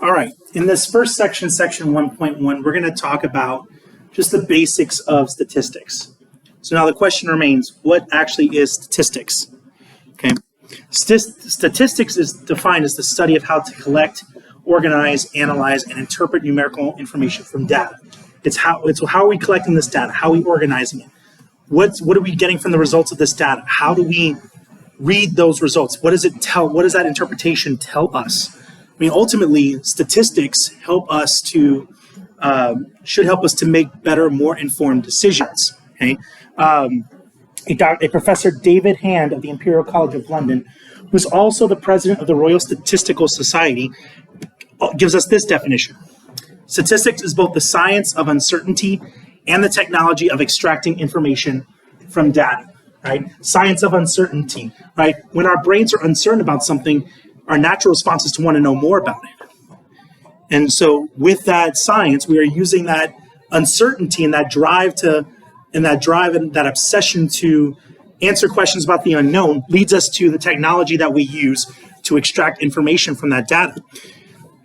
All right, in this first section, section 1.1, we're going to talk about just the basics of statistics. So now the question remains, what actually is statistics? Okay, statistics is defined as the study of how to collect, organize, analyze, and interpret numerical information from data. It's how are we collecting this data? How are we organizing it? What are we getting from the results of this data? How do we read those results? What does it tell? What does that interpretation tell us? I mean, ultimately, statistics help us to should help us to make better, more informed decisions. Okay, a Professor David Hand of the Imperial College of London, who's also the president of the Royal Statistical Society, gives us this definition: statistics is both the science of uncertainty and the technology of extracting information from data. Right? Science of uncertainty. Right? When our brains are uncertain about something, our natural response is to want to know more about it. And so with that science, we are using that uncertainty and that drive and that obsession to answer questions about the unknown leads us to the technology that we use to extract information from that data.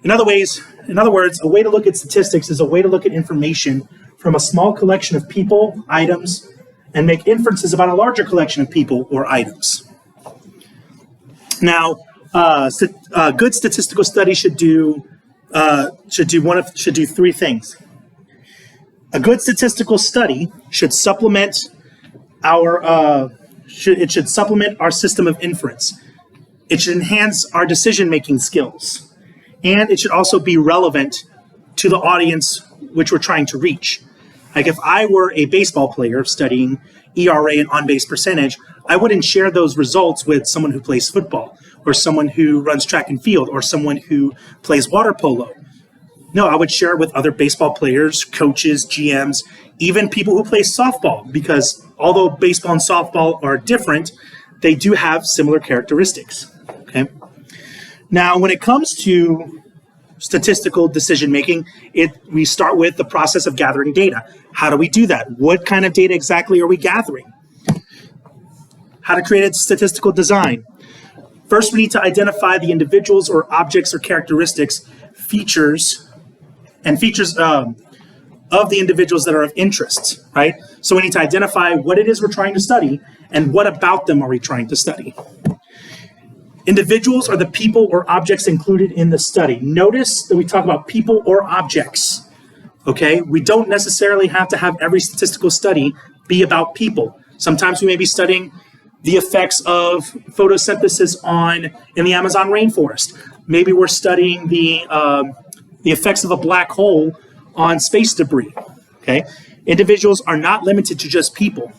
In other words, a way to look at statistics is a way to look at information from a small collection of people, items, and make inferences about a larger collection of people or items. Now, a good statistical study should do three things. A good statistical study should supplement our system of inference. It should enhance our decision-making skills, and it should also be relevant to the audience which we're trying to reach. Like if I were a baseball player studying ERA and on-base percentage, I wouldn't share those results with someone who plays football, or someone who runs track and field, or someone who plays water polo. No, I would share it with other baseball players, coaches, GMs, even people who play softball, because although baseball and softball are different, they do have similar characteristics. Okay. Now, when it comes to statistical decision-making, we start with the process of gathering data. How do we do that? What kind of data exactly are we gathering? How to create a statistical design. First, we need to identify the individuals or objects or characteristics, features of the individuals that are of interest, right? So we need to identify what it is we're trying to study and what about them are we trying to study. Individuals are the people or objects included in the study. Notice that we talk about people or objects, okay? We don't necessarily have to have every statistical study be about people. Sometimes we may be studying the effects of photosynthesis in the Amazon rainforest. Maybe we're studying the effects of a black hole on space debris. Okay, individuals are not limited to just people.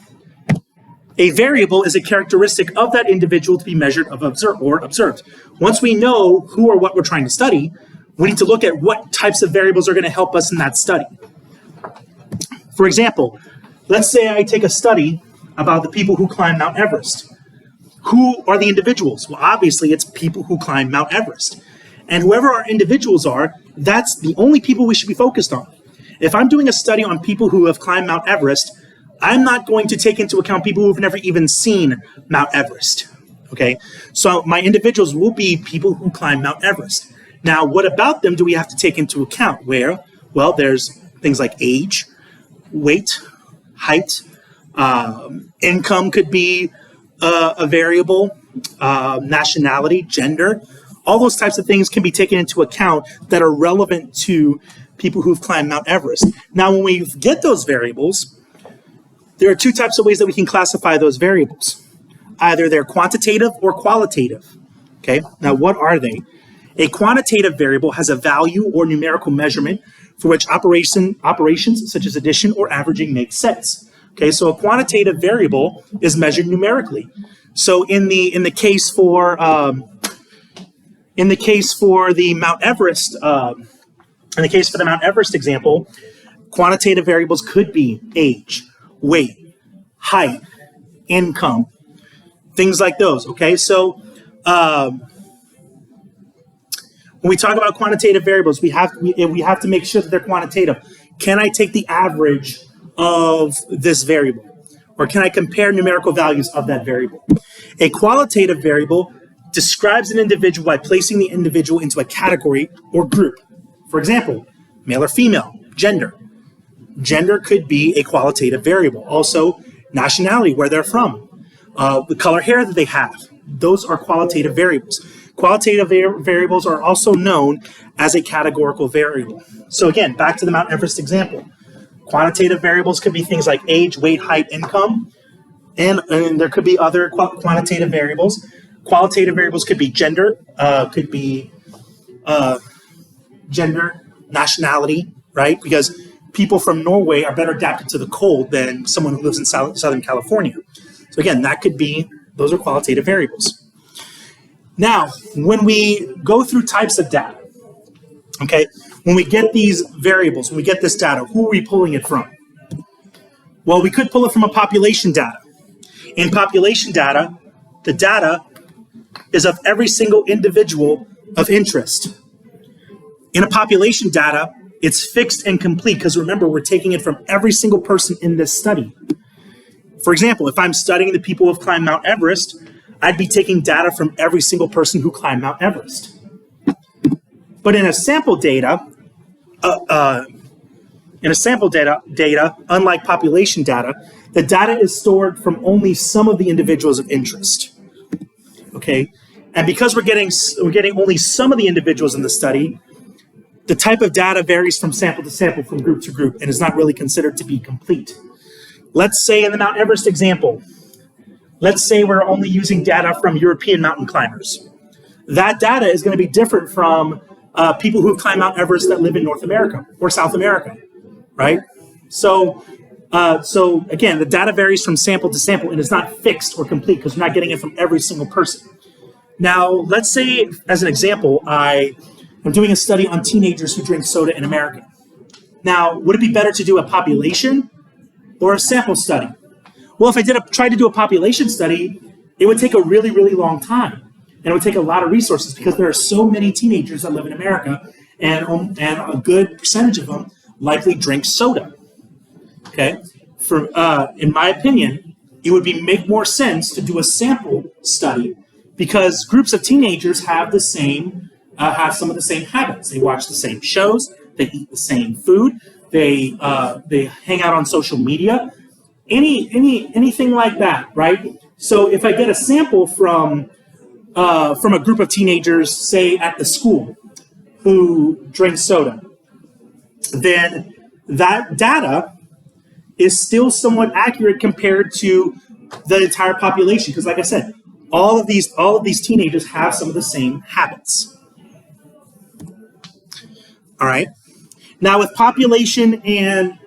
A variable is a characteristic of that individual to be measured or observed. Once we know who or what we're trying to study, we need to look at what types of variables are going to help us in that study. For example, let's say I take a study about the people who climb Mount Everest. Who are the individuals? Well, obviously, it's people who climb Mount Everest. And whoever our individuals are, that's the only people we should be focused on. If I'm doing a study on people who have climbed Mount Everest, I'm not going to take into account people who've never even seen Mount Everest. Okay? So my individuals will be people who climb Mount Everest. Now, what about them do we have to take into account? Well, there's things like age, weight, height, income could be a variable, nationality, gender. All those types of things can be taken into account that are relevant to people who've climbed Mount Everest. Now, when we get those variables, there are two types of ways that we can classify those variables. Either they're quantitative or qualitative. Okay, now what are they? A quantitative variable has a value or numerical measurement for which operations such as addition or averaging make sense. Okay, so a quantitative variable is measured numerically. So in the case for the Mount Everest example, quantitative variables could be age, weight, height, income, things like those. Okay, so when we talk about quantitative variables, we have to make sure that they're quantitative. Can I take the average of this variable? Or can I compare numerical values of that variable? A qualitative variable describes an individual by placing the individual into a category or group. For example, male or female, gender. Gender could be a qualitative variable. Also, nationality, where they're from, the color hair that they have. Those are qualitative variables. Qualitative variables are also known as a categorical variable. So again, back to the Mount Everest example. Quantitative variables could be things like age, weight, height, income, and there could be other quantitative variables. Qualitative variables could be gender, nationality, right? Because people from Norway are better adapted to the cold than someone who lives in Southern California. So again, those are qualitative variables. Now, when we go through types of data, okay, when we get these variables, when we get this data, who are we pulling it from? Well, we could pull it from a population data. In population data, the data is of every single individual of interest. In a population data, it's fixed and complete because remember, we're taking it from every single person in this study. For example, if I'm studying the people who have climbed Mount Everest, I'd be taking data from every single person who climbed Mount Everest. But in a sample data, unlike population data, the data is stored from only some of the individuals of interest. Okay, and because we're getting only some of the individuals in the study, the type of data varies from sample to sample, from group to group, and is not really considered to be complete. Let's say in the Mount Everest example, let's say we're only using data from European mountain climbers. That data is going to be different from people who have climbed Mount Everest that live in North America or South America, right? So again, the data varies from sample to sample and is not fixed or complete because we're not getting it from every single person. Now, let's say, as an example, I'm doing a study on teenagers who drink soda in America. Now, would it be better to do a population or a sample study? Well, if I tried to do a population study, it would take a really, really long time. And it would take a lot of resources because there are so many teenagers that live in America, and a good percentage of them likely drink soda. Okay? In my opinion, it would make more sense to do a sample study because groups of teenagers have some of the same habits. They watch the same shows, they eat the same food, they hang out on social media, anything like that, right? So if I get a sample from a group of teenagers, say at the school, who drink soda, then that data is still somewhat accurate compared to the entire population. Because like I said, all of these teenagers have some of the same habits. All right. Now with population and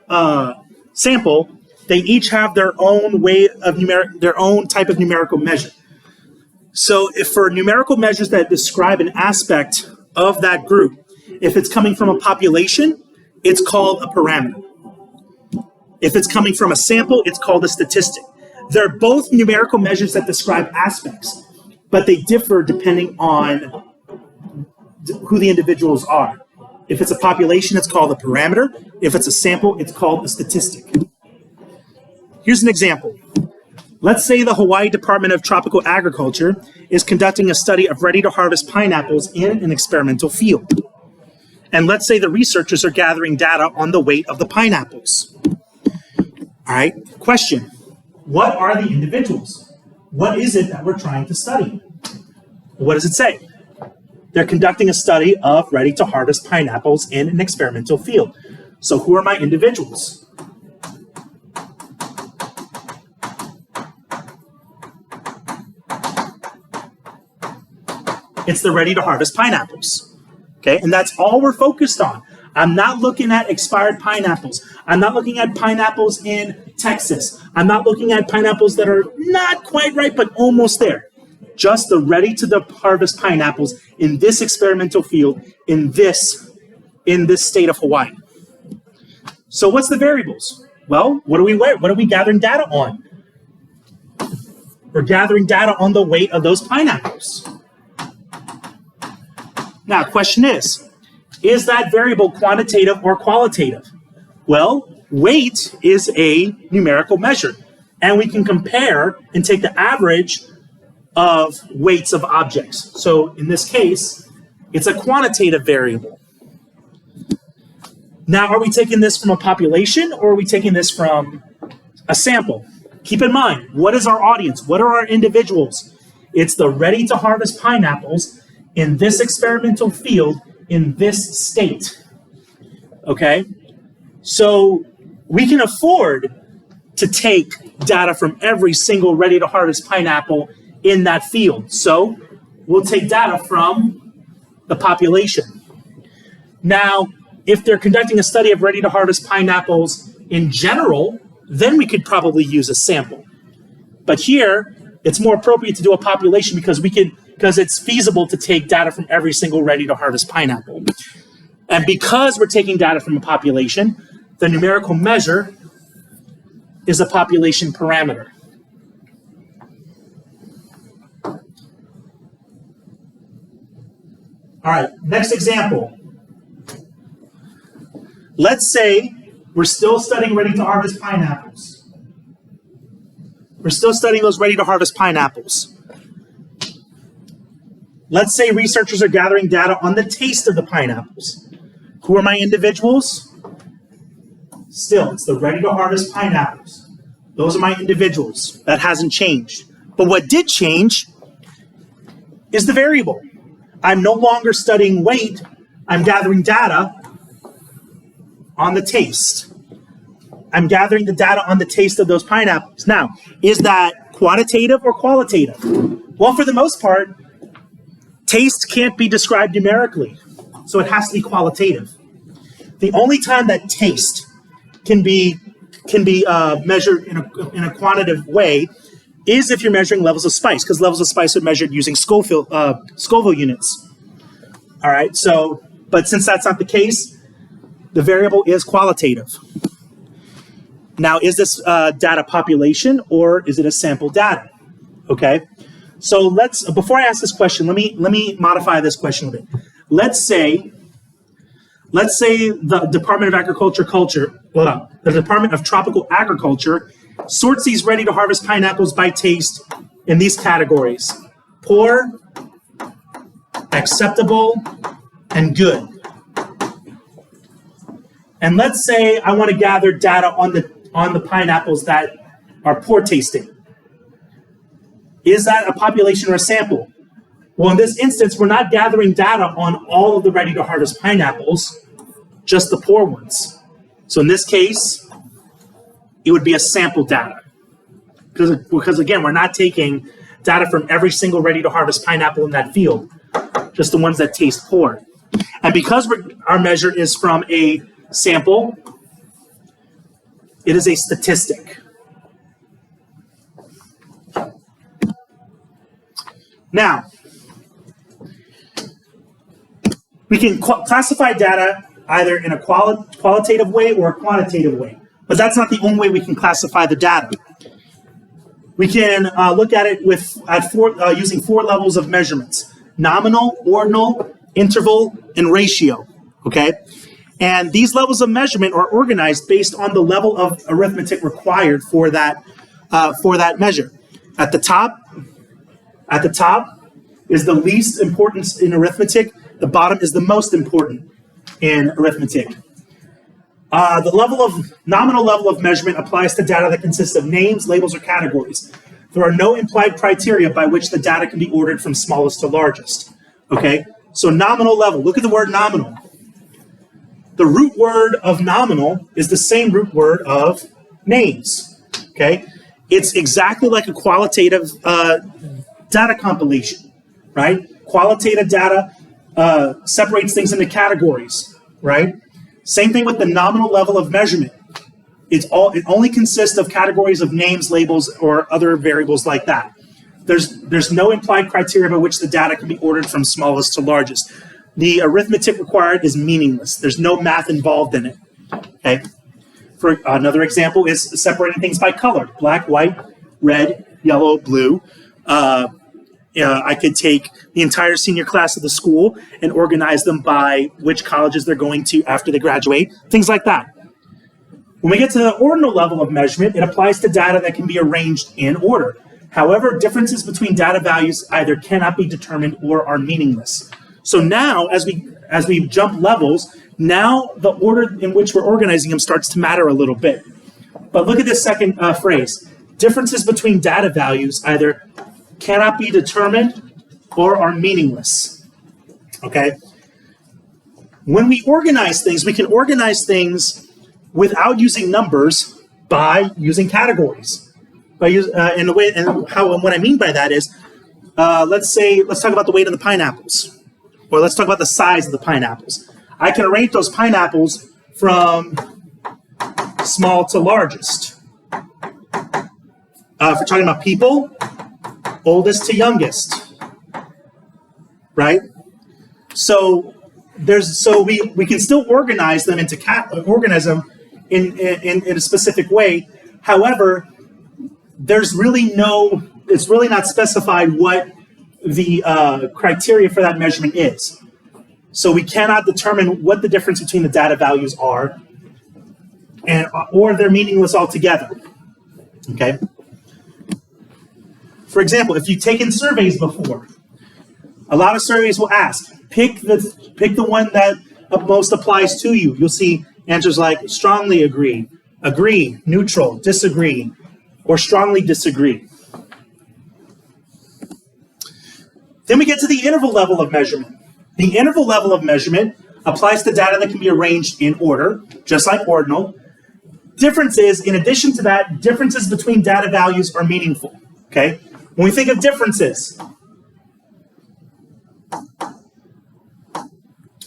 sample, they each have their own way of their own type of numerical measure. So if for numerical measures that describe an aspect of that group, if it's coming from a population, it's called a parameter. If it's coming from a sample, it's called a statistic. They're both numerical measures that describe aspects, but they differ depending on who the individuals are. If it's a population, it's called a parameter. If it's a sample, it's called a statistic. Here's an example. Let's say the Hawaii Department of Tropical Agriculture is conducting a study of ready-to-harvest pineapples in an experimental field. And let's say the researchers are gathering data on the weight of the pineapples. All right, question. What are the individuals? What is it that we're trying to study? What does it say? They're conducting a study of ready-to-harvest pineapples in an experimental field. So who are my individuals? It's the ready-to-harvest pineapples, okay? And that's all we're focused on. I'm not looking at expired pineapples. I'm not looking at pineapples in Texas. I'm not looking at pineapples that are not quite ripe, but almost there. Just the ready-to-harvest pineapples in this experimental field in this state of Hawaii. So what's the variables? Well, what are we gathering data on? We're gathering data on the weight of those pineapples. Now, question is that variable quantitative or qualitative? Well, weight is a numerical measure, and we can compare and take the average of weights of objects. So in this case, it's a quantitative variable. Now, are we taking this from a population or are we taking this from a sample? Keep in mind, what is our audience? What are our individuals? It's the ready-to-harvest pineapples in this experimental field in this state, okay? So we can afford to take data from every single ready-to-harvest pineapple in that field. So we'll take data from the population. Now, if they're conducting a study of ready-to-harvest pineapples in general, then we could probably use a sample. But here, it's more appropriate to do a population because it's feasible to take data from every single ready-to-harvest pineapple. And because we're taking data from a population, the numerical measure is a population parameter. All right, next example. Let's say we're still studying ready-to-harvest pineapples. We're still studying those ready-to-harvest pineapples. Let's say researchers are gathering data on the taste of the pineapples. Who are my individuals? Still, it's the ready-to-harvest pineapples. Those are my individuals. That hasn't changed. But what did change is the variable. I'm no longer studying weight. I'm gathering data on the taste. I'm gathering the data on the taste of those pineapples. Now, is that quantitative or qualitative? Well, for the most part, taste can't be described numerically, so it has to be qualitative. The only time that taste can be measured in a quantitative way is if you're measuring levels of spice, because levels of spice are measured using Scoville units. All right, but since that's not the case, the variable is qualitative. Now, is this data population or is it a sample data? Okay, so before I ask this question, let me modify this question a bit. Let's say the Department of the Department of Tropical Agriculture sorts these ready-to-harvest pineapples by taste in these categories: poor, acceptable, and good. And let's say I want to gather data on the pineapples that are poor tasting. Is that a population or a sample? Well, in this instance, we're not gathering data on all of the ready-to-harvest pineapples, just the poor ones. So in this case, it would be a sample data. Because again, we're not taking data from every single ready-to-harvest pineapple in that field, just the ones that taste poor. And because our measure is from a sample, it is a statistic. Now, we can classify data either in a qualitative way or a quantitative way, but that's not the only way we can classify the data. We can look at it using 4 levels of measurements: nominal, ordinal, interval, and ratio. Okay? And these levels of measurement are organized based on the level of arithmetic required for that measure. At the top is the least importance in arithmetic. The bottom is the most important in arithmetic. The nominal level of measurement applies to data that consists of names, labels, or categories. There are no implied criteria by which the data can be ordered from smallest to largest. Okay? So nominal level, look at the word nominal. The root word of nominal is the same root word of names. Okay? It's exactly like a qualitative data compilation, right? Qualitative data separates things into categories, right? Same thing with the nominal level of measurement. It only consists of categories of names, labels, or other variables like that. There's no implied criteria by which the data can be ordered from smallest to largest. The arithmetic required is meaningless. There's no math involved in it. Okay. For another example is separating things by color: black, white, red, yellow, blue. I could take the entire senior class of the school and organize them by which colleges they're going to after they graduate, things like that. When we get to the ordinal level of measurement, it applies to data that can be arranged in order. However, differences between data values either cannot be determined or are meaningless. So now, as we jump levels, Now the order in which we're organizing them starts to matter a little bit. But look at this second phrase. Differences between data values either cannot be determined or are meaningless. Okay? When we organize things, we can organize things without using numbers by using categories. What I mean by that is, let's talk about the weight of the pineapples, or let's talk about the size of the pineapples. I can arrange those pineapples from small to largest. If we're talking about people, oldest to youngest, right? So we can still organize them into in a specific way. However, it's really not specified what the criteria for that measurement is. So we cannot determine what the difference between the data values are, or they're meaningless altogether. Okay. For example, if you've taken surveys before, a lot of surveys will ask, pick the one that most applies to you. You'll see answers like strongly agree, neutral, disagree, or strongly disagree. Then we get to the interval level of measurement. The interval level of measurement applies to data that can be arranged in order, just like ordinal. Difference is, in addition to that, differences between data values are meaningful. Okay? When we think of differences,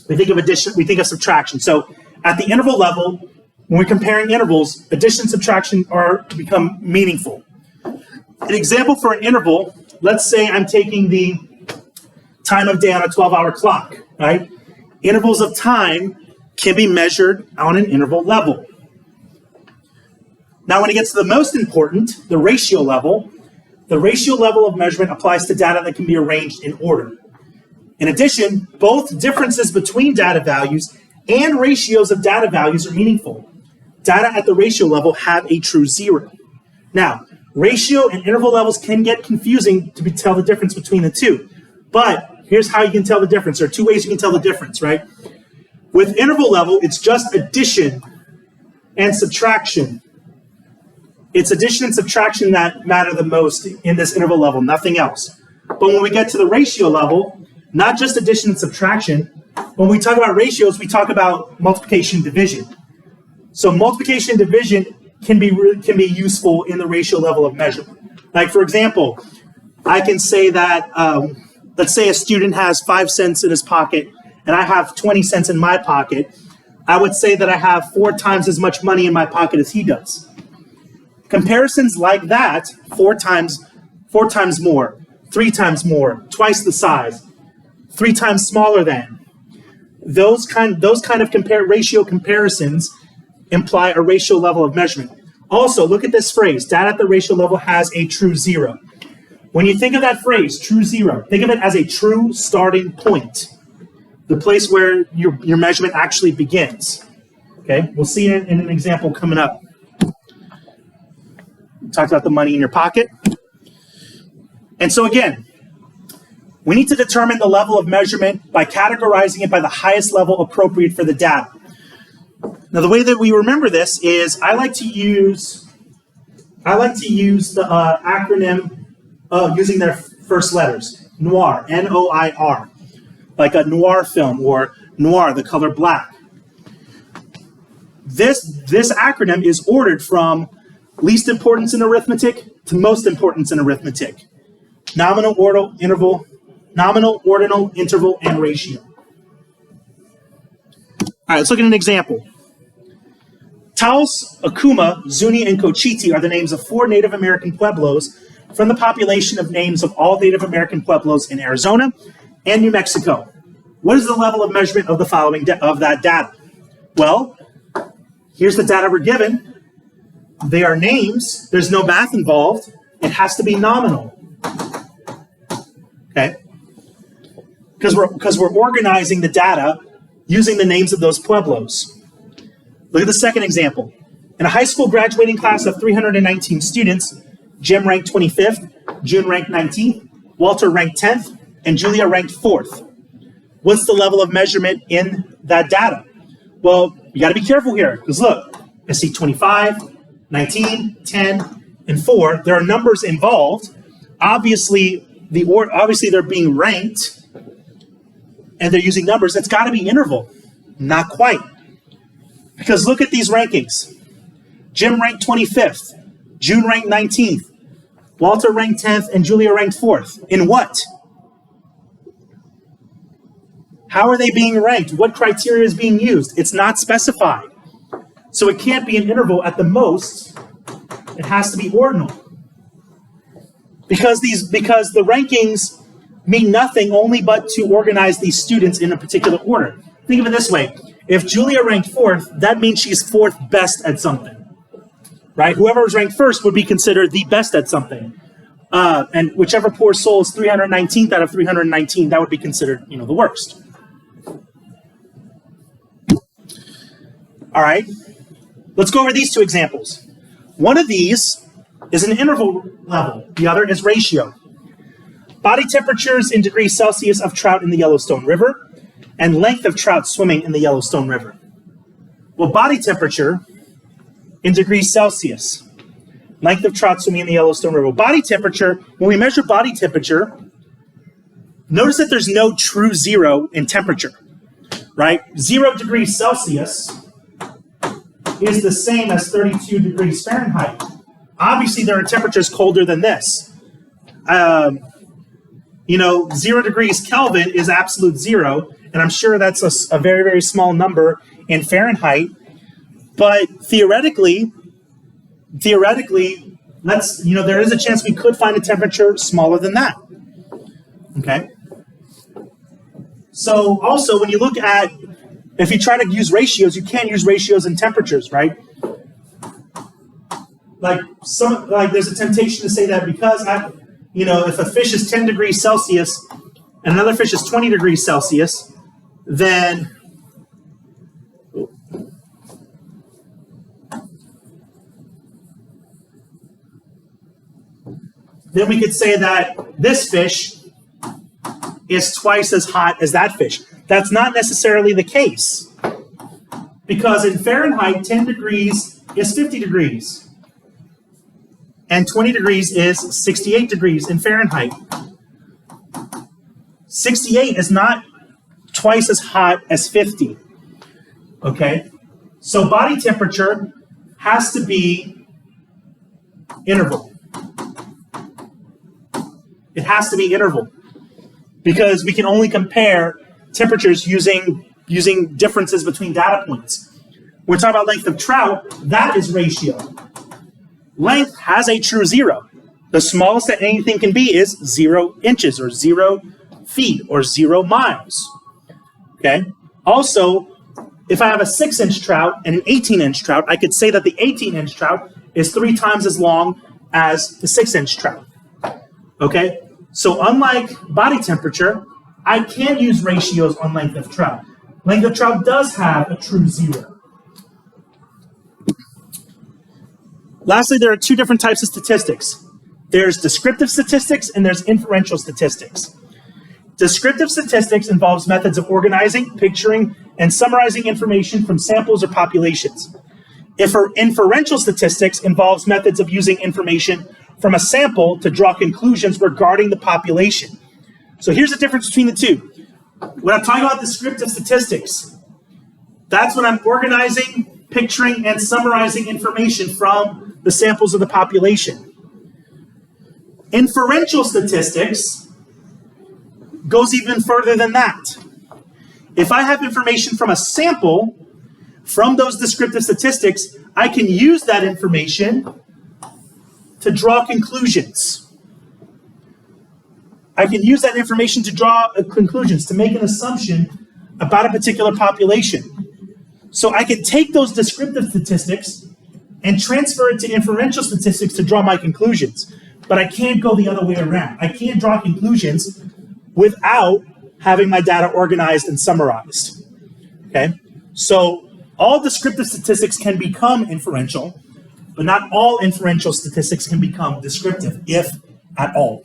we think of addition, we think of subtraction. So at the interval level, when we're comparing intervals, addition and subtraction become meaningful. An example for an interval, let's say I'm taking the time of day on a 12-hour clock, right? Intervals of time can be measured on an interval level. Now when it gets to the most important, the ratio level of measurement applies to data that can be arranged in order. In addition, both differences between data values and ratios of data values are meaningful. Data at the ratio level have a true zero. Now, ratio and interval levels can get confusing to tell the difference between the two. But here's how you can tell the difference. There are two ways you can tell the difference, right? With interval level, it's just addition and subtraction. It's addition and subtraction that matter the most in this interval level, nothing else. But when we get to the ratio level, not just addition and subtraction, when we talk about ratios, we talk about multiplication and division. So multiplication and division can be useful in the ratio level of measurement. Like for example, I can say that, let's say a student has 5 cents in his pocket and I have 20 cents in my pocket. I would say that I have 4 times as much money in my pocket as he does. Comparisons like that, 4 times more, 3 times more, twice the size, 3 times smaller than. Those kind of ratio comparisons imply a ratio level of measurement. Also, look at this phrase, data at the ratio level has a true zero. When you think of that phrase, true zero, think of it as a true starting point, the place where your measurement actually begins. Okay, we'll see it in an example coming up. We talked about the money in your pocket. And so again, we need to determine the level of measurement by categorizing it by the highest level appropriate for the data. Now, the way that we remember this is I like to use the acronym using their first letters. NOIR, N-O-I-R, like a noir film or noir, the color black. This acronym is ordered from least importance in arithmetic to most importance in arithmetic. Nominal, ordinal, interval, and ratio. All right, let's look at an example. Taos, Akuma, Zuni, and Cochiti are the names of 4 Native American pueblos from the population of names of all Native American pueblos in Arizona and New Mexico. What is the level of measurement of the following of that data? Well, here's the data we're given. They are names. There's no math involved. It has to be nominal. Okay? Because we're organizing the data using the names of those pueblos. Look at the second example. In a high school graduating class of 319 students, Jim ranked 25th, June ranked 19th, Walter ranked 10th, and Julia ranked 4th. What's the level of measurement in that data? Well, you got to be careful here, because look, I see 25, 19, 10, and 4. There are numbers involved. Obviously, they're being ranked, and they're using numbers. It's got to be interval. Not quite. Because look at these rankings. Jim ranked 25th. June ranked 19th. Walter ranked 10th, and Julia ranked 4th. In what? How are they being ranked? What criteria is being used? It's not specified. So it can't be an interval. At the most, it has to be ordinal. Because the rankings mean nothing only but to organize these students in a particular order. Think of it this way. If Julia ranked 4th, that means she's 4th best at something. Right? Whoever was ranked first would be considered the best at something. And whichever poor soul is 319th out of 319, that would be considered, the worst. All right. Let's go over these two examples. One of these is an interval level. The other is ratio. Body temperatures in degrees Celsius of trout in the Yellowstone River and length of trout swimming in the Yellowstone River. Well, body temperature in degrees Celsius, length of trout swimming in the Yellowstone River. Body temperature, when we measure body temperature, notice that there's no true zero in temperature, right? 0 degrees Celsius is the same as 32 degrees Fahrenheit. Obviously, there are temperatures colder than this. 0 degrees Kelvin is absolute zero, and I'm sure that's a very, very small number in Fahrenheit. But theoretically, there is a chance we could find a temperature smaller than that. Okay. So also, when you look at, if you try to use ratios, you can't use ratios in temperatures, right? There's a temptation to say that because if a fish is 10 degrees Celsius and another fish is 20 degrees Celsius, then we could say that this fish is twice as hot as that fish. That's not necessarily the case, because in Fahrenheit, 10 degrees is 50 degrees, and 20 degrees is 68 degrees in Fahrenheit. 68 is not twice as hot as 50, okay? So body temperature has to be interval. It has to be interval, because we can only compare temperatures using differences between data points. When we're talking about length of trout, that is ratio. Length has a true zero. The smallest that anything can be is 0 inches or 0 feet or 0 miles. Okay. Also, if I have a 6-inch trout and an 18-inch trout, I could say that the 18-inch trout is 3 times as long as the 6-inch trout. Okay. So unlike body temperature, I can't use ratios on length of trout. Length of trout does have a true zero. Lastly, there are 2 different types of statistics. There's descriptive statistics and there's inferential statistics. Descriptive statistics involves methods of organizing, picturing, and summarizing information from samples or populations. Inferential statistics involves methods of using information from a sample to draw conclusions regarding the population. So here's the difference between the two. When I'm talking about descriptive statistics, that's when I'm organizing, picturing, and summarizing information from the samples of the population. Inferential statistics goes even further than that. If I have information from a sample, from those descriptive statistics, I can use that information to draw conclusions. I can use that information to draw conclusions, to make an assumption about a particular population. So I can take those descriptive statistics and transfer it to inferential statistics to draw my conclusions. But I can't go the other way around. I can't draw conclusions without having my data organized and summarized. Okay? So all descriptive statistics can become inferential, but not all inferential statistics can become descriptive, if at all.